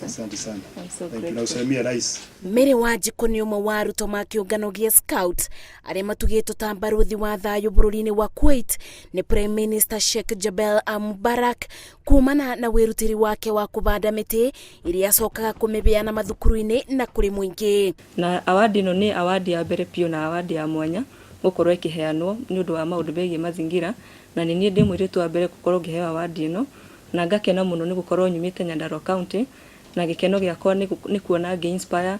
Asante sana. Tunausalimia rais. Mary Wanjiku ni umwe wa arutwo ma kĩũngano gĩa Scout arĩa matugĩtwo ta barothi wa thaayu bururi-ini wa Kuwait ni Prime Minister Sheikh Jabel Mubarak kuumana na wĩrutĩri wake wa kũbanda mĩtĩ iria acokaga kũmĩbeana mathukuru-inĩ na kũrĩ mũingĩ. Na awadi ĩno nĩ awadi ya mbere piũ na awadi ya mwanya gũkorwo ĩkĩheanwo nĩ ũndũ wa maũndũ megiĩ mazingira, na nĩ niĩ ndĩ mũirĩtu wa mbere gũkorwo ngĩheo awadi ĩno, na ngakena mũno nĩ gũkorwo nyumĩte Nyandarua County, na gĩkeno gĩakwa nĩ kuona ngĩ-inspire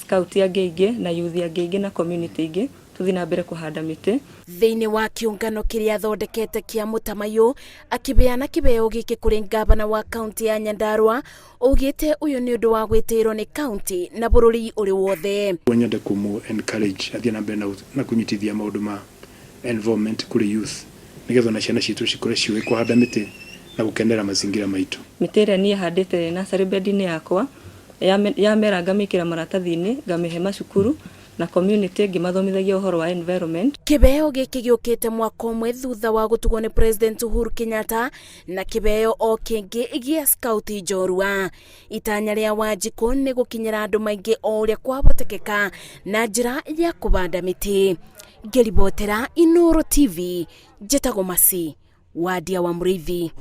Scout angĩ ingĩ na youth angĩ ingĩ na community ingĩ tũthiĩ na mbere kũhanda mĩtĩ. Thĩinĩ wa kĩũngano kĩrĩa athondekete kĩa mũtamaiyũ akĩbeana kĩbeo gĩkĩ kũrĩ ngabana wa kaunti ya Nyandarua, augĩte ũyũ nĩ ũndũ wa gwĩtĩĩrwo nĩ kaunti na bũrũri ũrĩ wothe. Nyende kũmũ encourage athiĩ na mbere na kũnyitithia maũndũ ma environment kũrĩ youth, nĩgetha na ciana citũ cikũre ciũĩ kũhanda mĩtĩ na gũkenera mazingira maitũ. Mĩtĩ ĩrĩa niĩ handĩte nursery bed-inĩ yakwa yamera ngamĩkĩra maratathi-inĩ, ngamĩhe macukuru na community ngĩmathomithagia ũhoro wa environment. Kĩbeo gĩkĩ gĩũkĩte mwaka ũmwe thutha wa gũtugwo nĩ President Uhuru Kenyatta na kĩbeo o kĩngĩ gĩa Scout Njorua. Itanya rĩa Wanjiku nĩ gũkinyĩra andũ maingĩ o ũrĩa kwahotekeka na njĩra ya kũbanda mĩtĩ. Ngĩribotera Inooro TV, njĩtagwo Masi Wadia wa Muriithi.